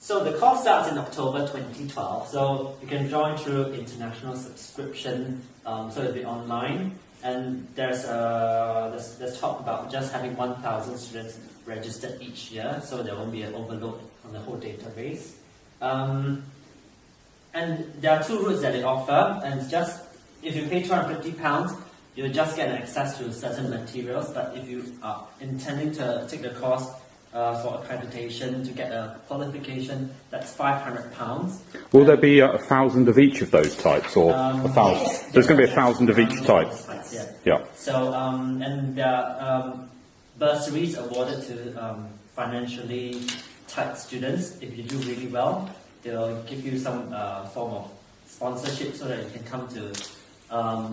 So the course starts in October 2012. So you can join through international subscription. So it'll be online, and there's talk about just having 1,000 students registered each year, so there won't be an overload on the whole database. And there are two routes that they offer, and just if you pay £250, you'll just get access to certain materials. But if you are intending to take the course for accreditation to get a qualification, that's £500. Will there be 1,000 of each of those types, or 1,000? Yes. There's going to be 1,000 of each type. Yeah. So and there are bursaries awarded to financially tight students. If you do really well, they'll give you some form of sponsorship so that you can come to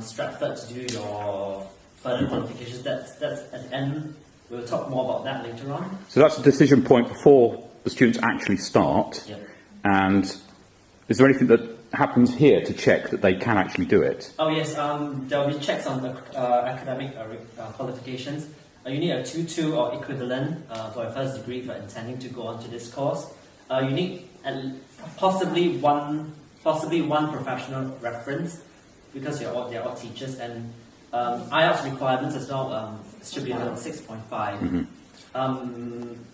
Stratford to do your further qualifications. That's at the end. We'll talk more about that later on. So that's a decision point before the students actually start. Yep. And is there anything that happens here to check that they can actually do it? Oh yes, there will be checks on the academic qualifications. You need a 2.2 or equivalent for a first degree if you're intending to go on to this course. You need possibly one professional reference, because they're all teachers, and IELTS requirements as well should be around 6.5.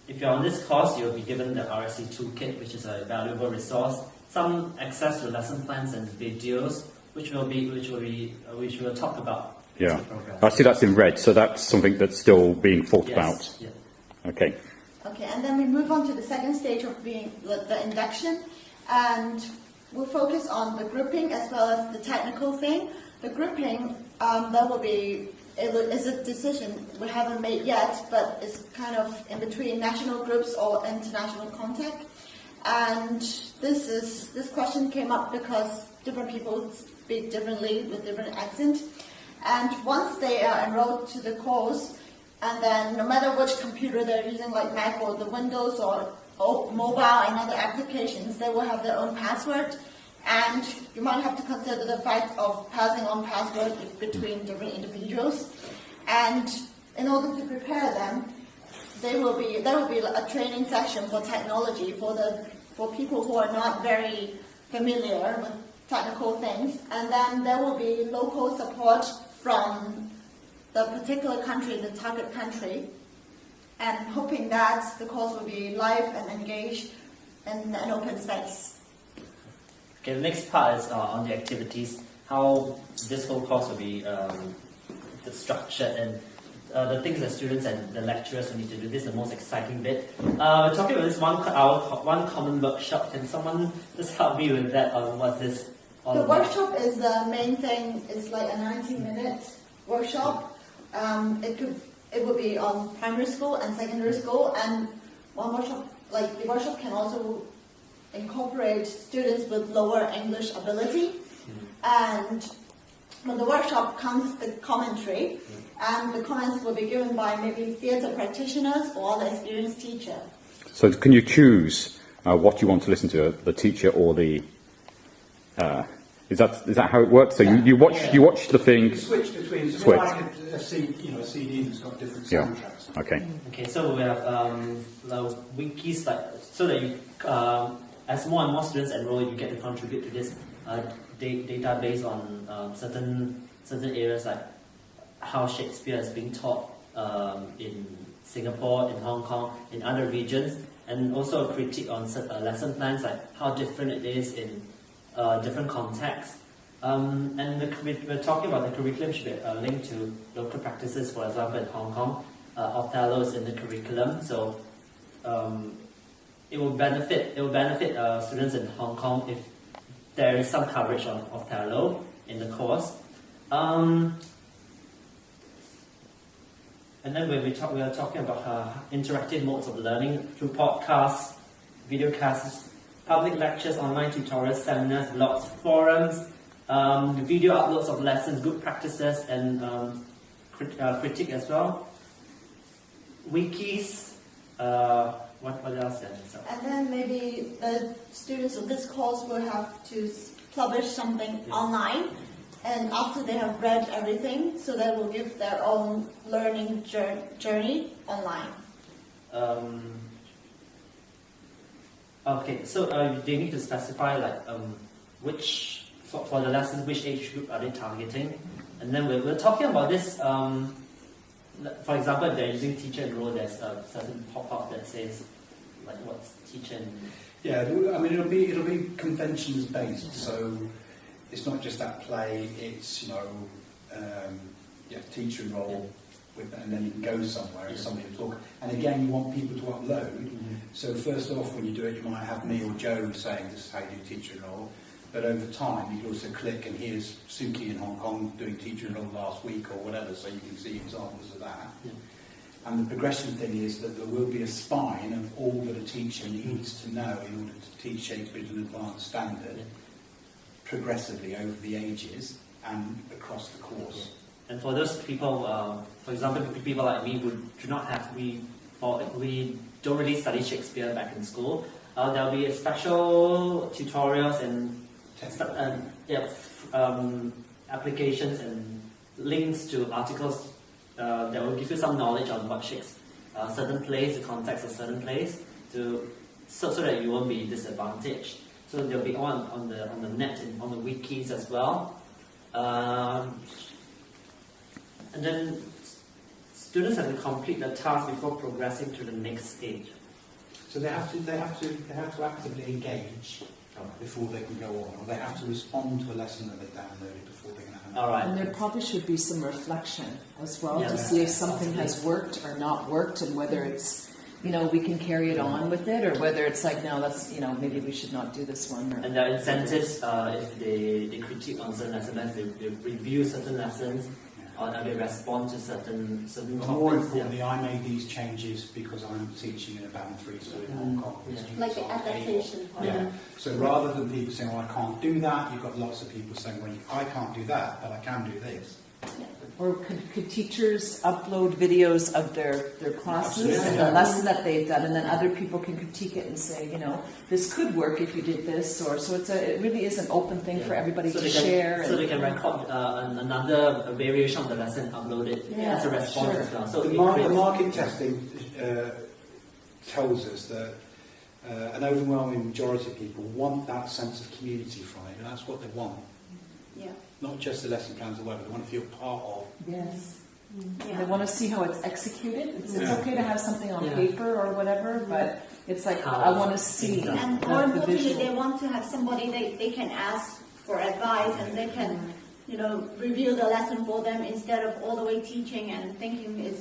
If you're on this course, you'll be given the RSC Toolkit, which is a valuable resource, some access to lesson plans and videos, which we'll talk about. Yeah, I see that's in red, so that's something that's still being thought about. Yeah. Okay. Okay, and then we move on to the second stage of being the induction, and we'll focus on the grouping as well as the technical thing. The grouping, that will be, is a decision we haven't made yet, but it's kind of in between national groups or international contact. And this question came up because different people speak differently with different accents. And once they are enrolled to the course, and then no matter which computer they're using, like Mac or the Windows or mobile and other applications, they will have their own password. And you might have to consider the fact of passing on password between different individuals. And in order to prepare them, there will be a training session for technology for people who are not very familiar with technical things. And then there will be local support from the particular country, the target country, and hoping that the course will be live and engaged in an open space. Okay, the next part is on the activities, how this whole course will be structured, and the things that students and the lecturers will need to do. This is the most exciting bit. We're talking about this one common workshop. Can someone just help me with that? What's this all The about? workshop is the main thing. It's like a 90-minute workshop. It would be on primary school and secondary school, and one workshop, like the workshop, can also incorporate students with lower English ability. And when the workshop comes the commentary, and the comments will be given by maybe theatre practitioners or the experienced teacher. So can you choose what you want to listen to, the teacher or the... Is that how it works? So you watch the thing. You switch between. So Switch. like a CD that's got different soundtracks. Okay, so we have wikis, so that you, as more and more students enroll, you get to contribute to this database on certain areas, like how Shakespeare is being taught in Singapore, in Hong Kong, in other regions, and also a critique on lesson plans, like how different it is in different contexts. And we're talking about the curriculum should be linked to local practices. For example, in Hong Kong, Othello is in the curriculum, so it will benefit students in Hong Kong if there is some coverage on Othello in the course. And then we are talking about interactive modes of learning through podcasts, videocasts, public lectures, online tutorials, seminars, blogs, forums, video uploads of lessons, good practices, and critique as well. Wikis, what else? And then maybe the students of this course will have to publish something online, and after they have read everything, so they will give their own learning journey online. Okay, so they need to specify like which for the lessons, which age group are they targeting, and then we're talking about this. For example, if they're using teacher enroll, there's a certain pop-up that says like what's teacher. Yeah, I mean it'll be conventions based, so it's not just that play. It's teacher enroll. And then you can go somewhere and somebody will talk. And again, you want people to upload. So first off, when you do it, you might have me or Joe saying this is how you do teacher enroll. But over time, you can also click and here's Suki in Hong Kong doing teacher enroll last week or whatever, so you can see examples of that. Yeah. And the progression thing is that there will be a spine of all that a teacher needs to know in order to teach Shakespeare to an advanced standard progressively over the ages and across the course. And for those people, for example, people like me who do not have, we don't really study Shakespeare back in school, there'll be special tutorials and applications and links to articles that will give you some knowledge on what Shakespeare, certain plays, the context of certain plays, so that you won't be disadvantaged. So they'll be on the net and on the wikis as well. And then students have to complete the task before progressing to the next stage. So they have to actively engage before they can go on, or they have to respond to a lesson that they downloaded before they can have it. All right. And there probably should be some reflection as well Yeah. to see if something has worked or not worked, and whether it's, we can carry it on with it, or whether it's like, no, that's, maybe we should not do this one. Or, And there are incentives if they critique on certain lessons, they review certain lessons, or they respond to certain But topics. more importantly, I made these changes because I'm teaching in a Band 3 school in Hong Kong. which means Like the I'm able- adaptation part. Yeah. So rather than people saying, I can't do that, you've got lots of people saying, well, I can't do that, but I can do this. or could teachers upload videos of their classes Absolutely. and the lesson that they've done, and then other people can critique it and say, this could work if you did this, or so it really is an open thing for everybody to share. So they can record another variation of the lesson and upload it as a response sure. as well. So The market testing tells us that an overwhelming majority of people want that sense of community from it, and that's what they want. Yeah. Not just the lesson plans or whatever, they want to feel part of. Yes. Yeah. They want to see how it's executed. It's Yeah. okay to have something on Yeah. paper or whatever, but it's like, How I want to it's see done. And the more importantly, visual. they want to have somebody they can ask for advice, and they can, review the lesson for them instead of all the way teaching and thinking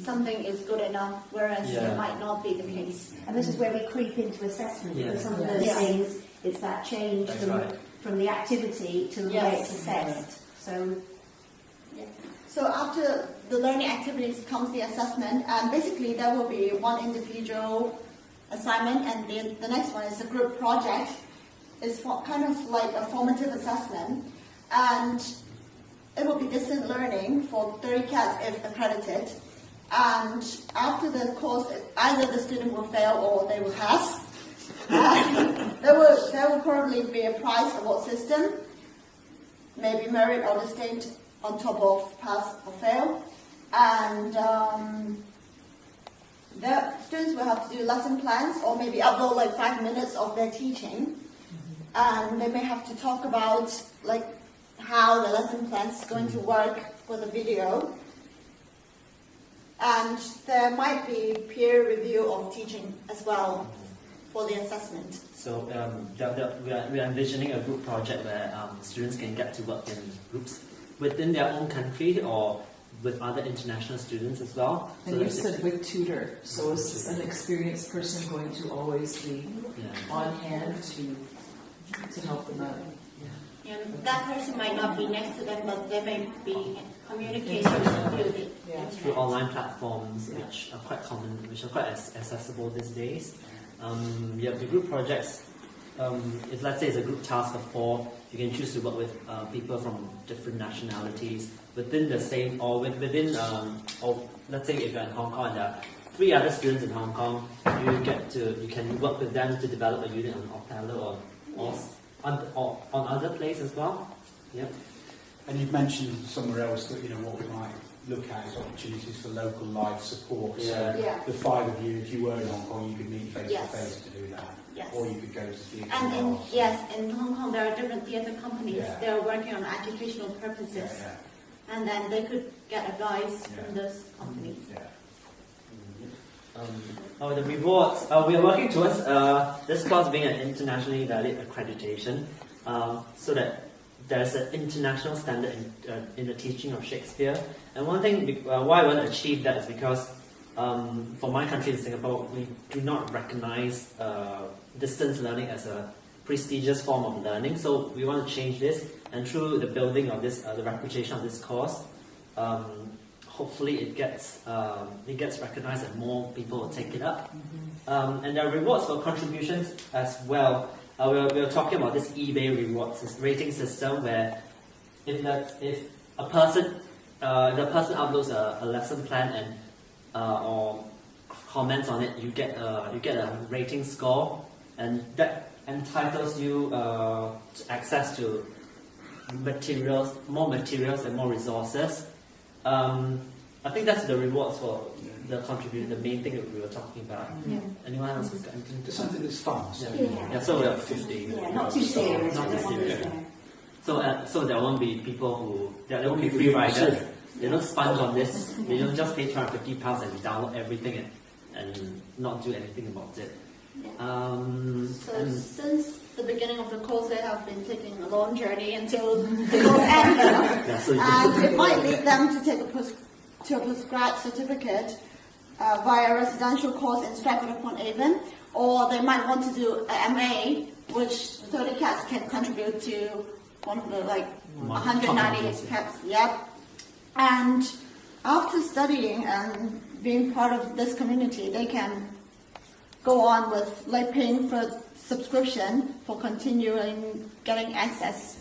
something is good enough, whereas Yeah. it might not be the case. And this is where we creep into assessment, Yeah. because some of Yeah. those Yeah. things, it's that change That's from, right. from the activity to the way Yes. it's assessed. So So after the learning activities comes the assessment, and basically there will be one individual assignment, and the next one is a group project. It's kind of like a formative assessment, and it will be distant learning for 30 cats if accredited. And after the course, either the student will fail or they will pass. There will probably be a prize award system, maybe merit or distinct on top of pass or fail. And the students will have to do lesson plans or maybe upload like 5 minutes of their teaching. And they may have to talk about like how the lesson plan is going to work with a video. And there might be peer review of teaching as well for the assessment. So we are envisioning a group project where students can get to work in groups within their own country or with other international students as well. And So you that's said with tutor, so is an experienced person going to always be on hand to help them out? And that person might not be next to them, but there may be communication through the Yeah. through internet. online platforms, which are quite common, which are quite accessible these days. The group projects. If let's say it's a group task of 4, you can choose to work with people from different nationalities within the same, or within, or let's say if you're in Hong Kong and there are 3 other students in Hong Kong, you can work with them to develop a unit on Othello or on other plays as well. Yep. And you've mentioned somewhere else that what we look at is opportunities for local life support. Yeah. So Yeah. the 5 of you, if you were in Hong Kong, you could meet face Yes. to face to do that. Yes. Or you could go to theatre. And in, house. yes, in Hong Kong, there are different theatre companies. Yeah. They're working on educational purposes. Yeah, And then they could get advice Yeah. from those companies. yeah. The rewards. We are working towards this course being an internationally valid accreditation, so that there's an international standard in the teaching of Shakespeare. And one thing why I want to achieve that is because for my country in Singapore, we do not recognize distance learning as a prestigious form of learning. So we want to change this, and through the building of this, the reputation of this course, hopefully it gets recognized and more people will take it up. And there are rewards for contributions as well. We're talking about this eBay rewards, this rating system where if a person uploads a lesson plan and or comments on it, you get a rating score, and that entitles you access to more materials and more resources. I think that's the rewards for the contribution, the main thing that we were talking about. Yeah. Anyone else has got anything to Just something that's fun. So, Yeah, so we are 15. Yeah, not too serious. Not too serious. So there won't be people there won't be People free who riders. consider. They don't sponge on this. They don't just pay £250 and download everything and not do anything about it. So And since the beginning of the course, they have been taking a long journey until the course ends. yeah, so And it might lead them to take a postgrad certificate via a residential course in Stratford-upon-Avon, or they might want to do an MA, which 30 cats can contribute to one of the 190 cats. Yep. And after studying and being part of this community, they can go on with paying for subscription for continuing getting access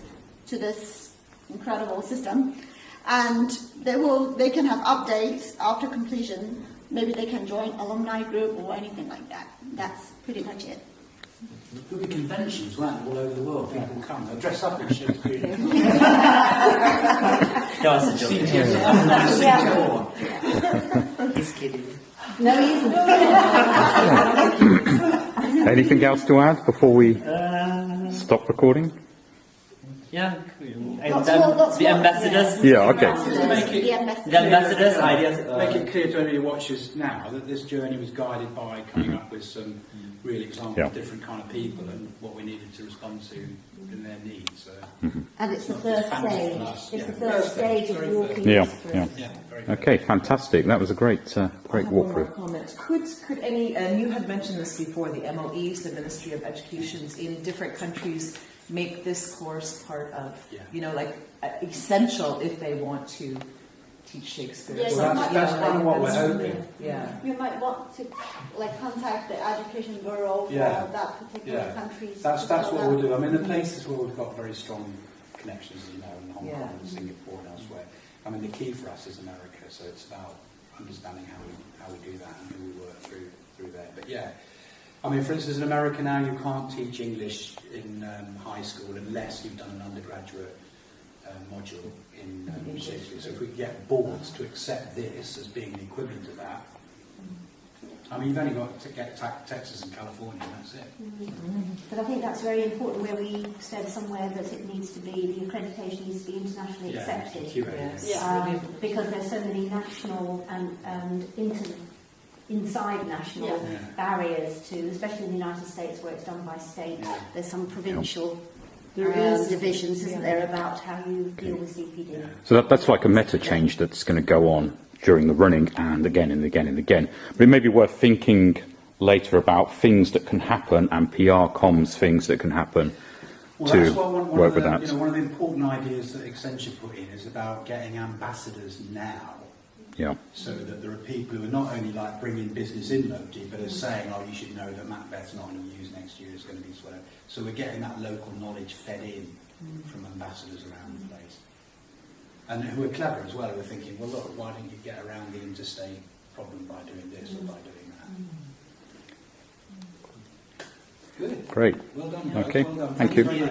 to this incredible system, and they can have updates after completion. Maybe they can join alumni group or anything like that. That's pretty much it. There'll be conventions, won't there, all over the world. People come. They'll dress up in Shakespeare. that was a joke. He's kidding. No, he isn't. Anything else to add before we stop recording? Yeah, Lots the more, ambassadors. Yeah, okay. The ambassadors' ideas. Make it clear to any watchers now that this journey was guided by coming up with some real examples Yeah. of different kind of people and what we needed to respond to in their needs. So, And it's the first stage. It's the first stage of walking Yeah, us through. yeah. yeah, very good. Okay, fantastic. That was a great I have one more walkthrough. comment. Could any, and you had mentioned this before, the MOEs, the Ministry of Educations in different countries make this course part of, essential if they want to teach Shakespeare. Yeah, Well, that's kind of what we're hoping. Yeah. You might want to contact the Education Bureau for Yeah. that particular Yeah. country. That's what we'll do. I mean, the places where we've got very strong connections, as you know, in Hong Yeah. Kong and Singapore and elsewhere. I mean, the key for us is America, so it's about understanding how we do that and who we work through there. But yeah, I mean, for instance, in America now, you can't teach English in high school unless you've done an undergraduate module in Shakespeare. So if we could get boards to accept this as being the equivalent of that, I mean, you've only got to get Texas and California, and that's it. But I think that's very important where we said somewhere that it needs to be, the accreditation needs to be internationally accepted. Yes. Yeah. Because there's so many national and inside national Yeah. barriers to, especially in the United States where it's done by state. Yeah. There's some provincial There is. divisions, isn't Yeah. there, about how you deal with CPD. Yeah. So that's like a meta change that's going to go on during the running and again and again and again. But it may be worth thinking later about things that can happen and PR comms things that can happen Well, to that's what one work of with the, that. You know, one of the important ideas that Accenture put in is about getting ambassadors now, Yeah. so that there are people who are not only like bringing business in locally, but are saying, oh, you should know that Macbeth's not going to be used next year, it's going to be sort of. So we're getting that local knowledge fed in from ambassadors around the place. And who are clever as well, who are thinking, well, look, why don't you get around the interstate problem by doing this or by doing that? Good. Great. Well done, guys. Okay. Well done. Thank you you. very much.